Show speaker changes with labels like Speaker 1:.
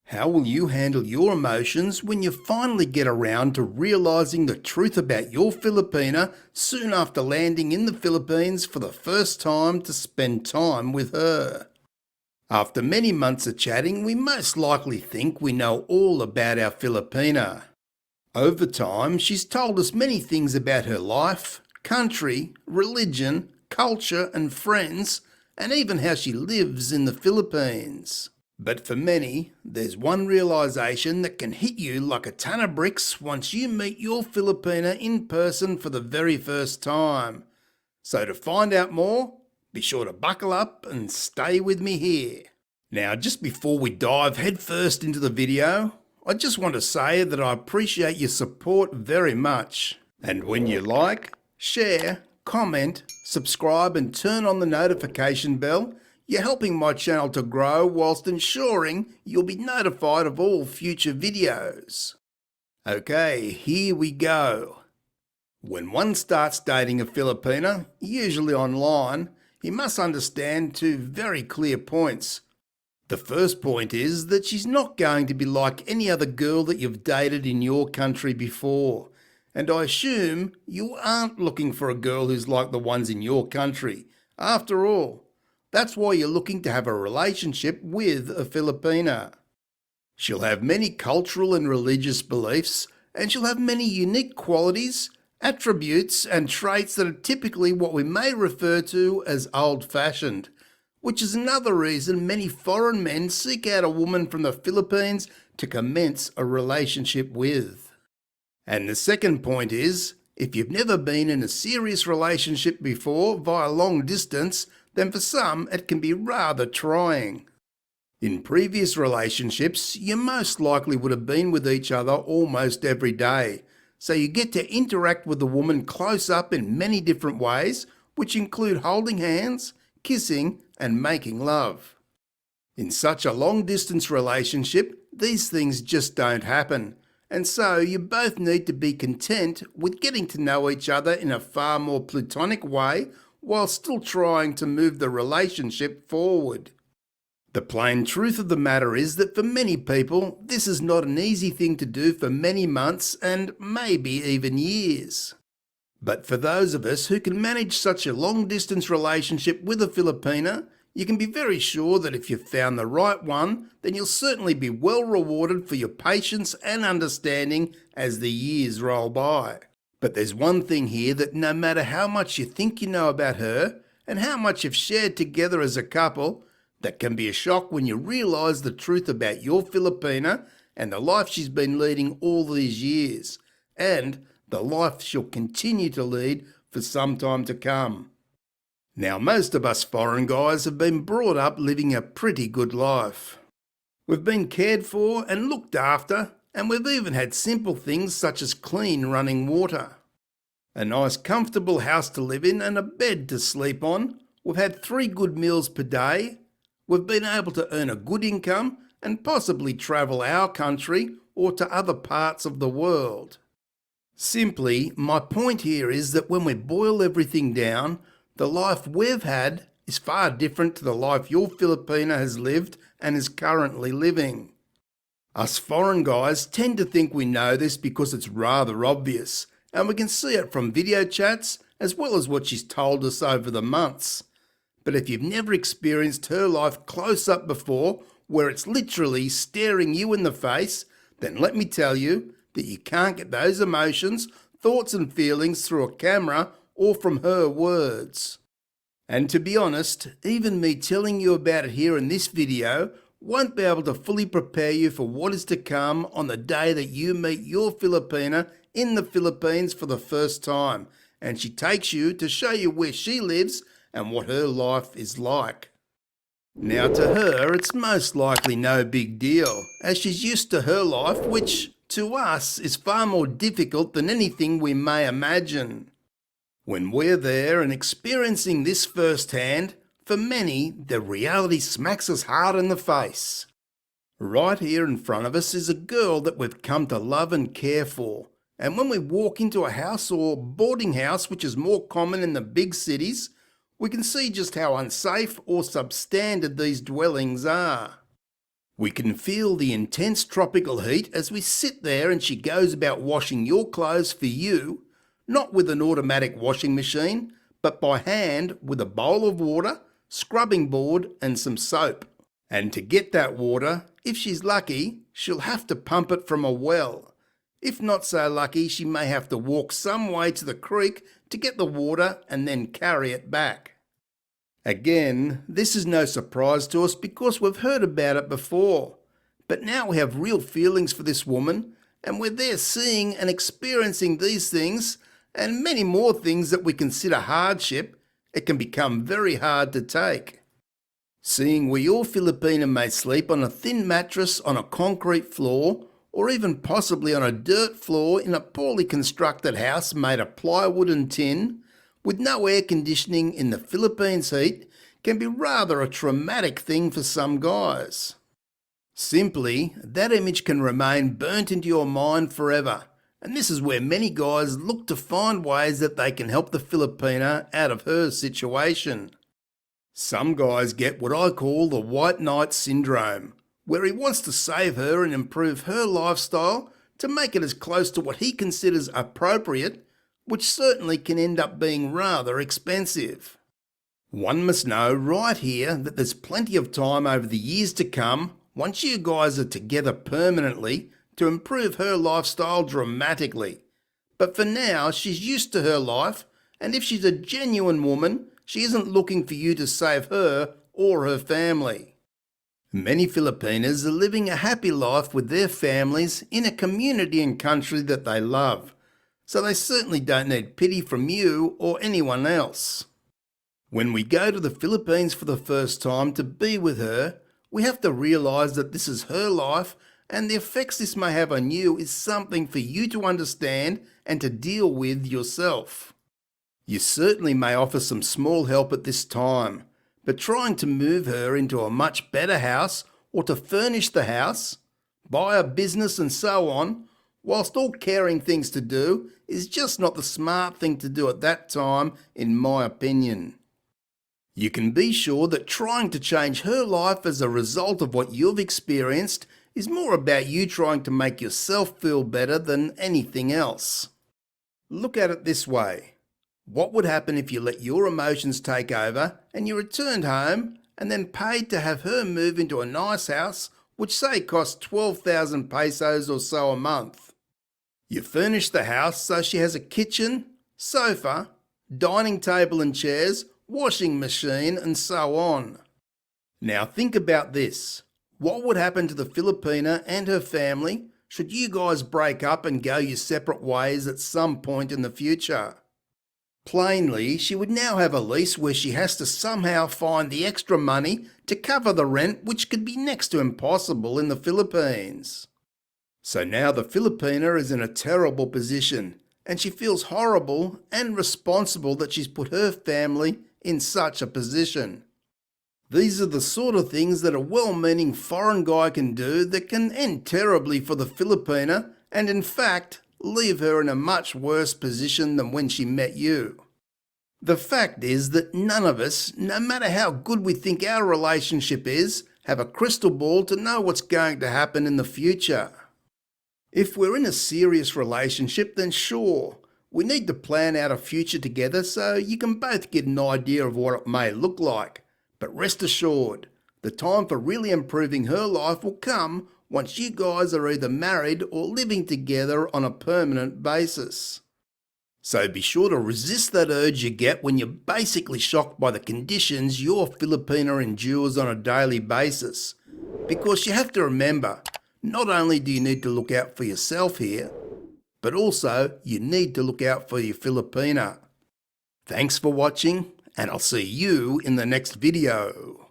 Speaker 1: How will you handle your emotions when you finally get around to realizing the truth about your Filipina soon after landing in the Philippines for the first time to spend time with her? After many months of chatting, we most likely think we know all about our Filipina. Over time, she's told us many things about her life, country, religion, culture and friends, and even how she lives in the Philippines. But for many, there's one realisation that can hit you like a ton of bricks once you meet your Filipina in person for the very first time. So to find out more, be sure to buckle up and stay with me here. Now, just before we dive headfirst into the video, I just want to say that I appreciate your support very much. And when you like, share, comment, subscribe and turn on the notification bell, you're helping my channel to grow whilst ensuring you'll be notified of all future videos. Okay, here we go. When one starts dating a Filipina, usually online, you must understand two very clear points. The first point is that she's not going to be like any other girl that you've dated in your country before. And I assume you aren't looking for a girl who's like the ones in your country. After all, that's why you're looking to have a relationship with a Filipina. She'll have many cultural and religious beliefs, and she'll have many unique qualities, attributes and traits that are typically what we may refer to as old-fashioned, which is another reason many foreign men seek out a woman from the Philippines to commence a relationship with. And the second point is, if you've never been in a serious relationship before via long distance, then for some it can be rather trying. In previous relationships, you most likely would have been with each other almost every day, so you get to interact with the woman close up in many different ways, which include holding hands, kissing and making love. In such a long distance relationship, these things just don't happen, and so you both need to be content with getting to know each other in a far more platonic way while still trying to move the relationship forward. The plain truth of the matter is that for many people, this is not an easy thing to do for many months and maybe even years. But for those of us who can manage such a long-distance relationship with a Filipina, you can be very sure that if you've found the right one, then you'll certainly be well rewarded for your patience and understanding as the years roll by. But there's one thing here that no matter how much you think you know about her, and how much you've shared together as a couple, that can be a shock when you realise the truth about your Filipina and the life she's been leading all these years, and the life she'll continue to lead for some time to come. Now, most of us foreign guys have been brought up living a pretty good life. We've been cared for and looked after, and we've even had simple things such as clean running water, a nice comfortable house to live in and a bed to sleep on. We've had 3 good meals per day. We've been able to earn a good income and possibly travel our country or to other parts of the world. Simply, my point here is that when we boil everything down, the life we've had is far different to the life your Filipina has lived and is currently living. Us foreign guys tend to think we know this because it's rather obvious, and we can see it from video chats as well as what she's told us over the months. But if you've never experienced her life close up before, where it's literally staring you in the face, then let me tell you that you can't get those emotions, thoughts and feelings through a camera or from her words. And to be honest, even me telling you about it here in this video won't be able to fully prepare you for what is to come on the day that you meet your Filipina in the Philippines for the first time, and she takes you to show you where she lives and what her life is like. Now to her, it's most likely no big deal, as she's used to her life, which to us is far more difficult than anything we may imagine. When we're there and experiencing this firsthand, for many, the reality smacks us hard in the face. Right here in front of us is a girl that we've come to love and care for, and when we walk into a house or boarding house, which is more common in the big cities, we can see just how unsafe or substandard these dwellings are. We can feel the intense tropical heat as we sit there and she goes about washing your clothes for you, not with an automatic washing machine, but by hand with a bowl of water, scrubbing board and some soap. And to get that water, if she's lucky, she'll have to pump it from a well. If not so lucky, she may have to walk some way to the creek to get the water and then carry it back. Again, this is no surprise to us because we've heard about it before. But now we have real feelings for this woman, and we're there seeing and experiencing these things and many more things that we consider hardship. It can become very hard to take. Seeing where your Filipina may sleep on a thin mattress on a concrete floor, or even possibly on a dirt floor in a poorly constructed house made of plywood and tin, with no air conditioning in the Philippines heat, can be rather a traumatic thing for some guys. Simply, that image can remain burnt into your mind forever, and this is where many guys look to find ways that they can help the Filipina out of her situation. Some guys get what I call the white knight syndrome, where he wants to save her and improve her lifestyle to make it as close to what he considers appropriate, which certainly can end up being rather expensive. One must know right here that there's plenty of time over the years to come, once you guys are together permanently, to improve her lifestyle dramatically. But for now, she's used to her life, and if she's a genuine woman, she isn't looking for you to save her or her family. Many Filipinas are living a happy life with their families in a community and country that they love, so they certainly don't need pity from you or anyone else. When we go to the Philippines for the first time to be with her, we have to realise that this is her life, and the effects this may have on you is something for you to understand and to deal with yourself. You certainly may offer some small help at this time, but trying to move her into a much better house or to furnish the house, buy a business and so on, whilst all caring things to do, is just not the smart thing to do at that time, in my opinion. You can be sure that trying to change her life as a result of what you've experienced is more about you trying to make yourself feel better than anything else. Look at it this way. What would happen if you let your emotions take over and you returned home and then paid to have her move into a nice house which say costs 12,000 pesos or so a month? You furnish the house so she has a kitchen, sofa, dining table and chairs, washing machine and so on. Now think about this. What would happen to the Filipina and her family should you guys break up and go your separate ways at some point in the future? Plainly, she would now have a lease where she has to somehow find the extra money to cover the rent, which could be next to impossible in the Philippines. So now the Filipina is in a terrible position, and she feels horrible and responsible that she's put her family in such a position. These are the sort of things that a well-meaning foreign guy can do that can end terribly for the Filipina and in fact leave her in a much worse position than when she met you. The fact is that none of us, no matter how good we think our relationship is, have a crystal ball to know what's going to happen in the future. If we're in a serious relationship, then sure, we need to plan out a future together so you can both get an idea of what it may look like. But rest assured, the time for really improving her life will come once you guys are either married or living together on a permanent basis. So be sure to resist that urge you get when you're basically shocked by the conditions your Filipina endures on a daily basis. Because you have to remember, not only do you need to look out for yourself here, but also you need to look out for your Filipina. Thanks for watching, and I'll see you in the next video.